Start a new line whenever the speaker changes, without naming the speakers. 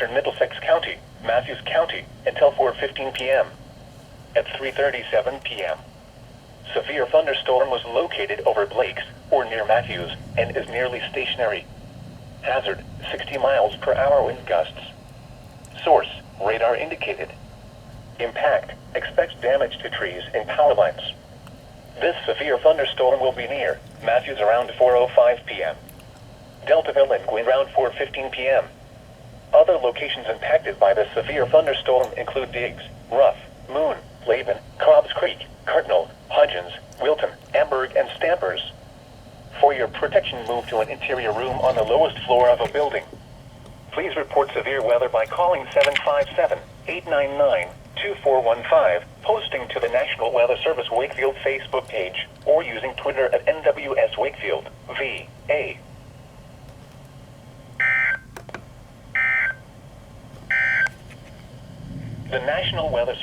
eastern Middlesex County, Matthews County, until 4:15 p.m. At 3:37 p.m., severe thunderstorm was located over Blake's, or near Matthews, and is nearly stationary. Hazard, 60 miles per hour wind gusts. Source, radar indicated. Impact, expects damage to trees and power lines. This severe thunderstorm will be near Matthews around 4:05 p.m. Deltaville and Gwyn around 4:15 p.m. Other locations impacted by the severe thunderstorm include Diggs, Ruff, Moon, Laban, Cobbs Creek, Cardinal, Hudgens, Wilton, Amberg, and Stampers. For your protection, move to an interior room on the lowest floor of a building. Please report severe weather by calling 757-899-2415, posting to the National Weather Service Wakefield Facebook page, or using Twitter at NWS Wakefield, VA. The National Weather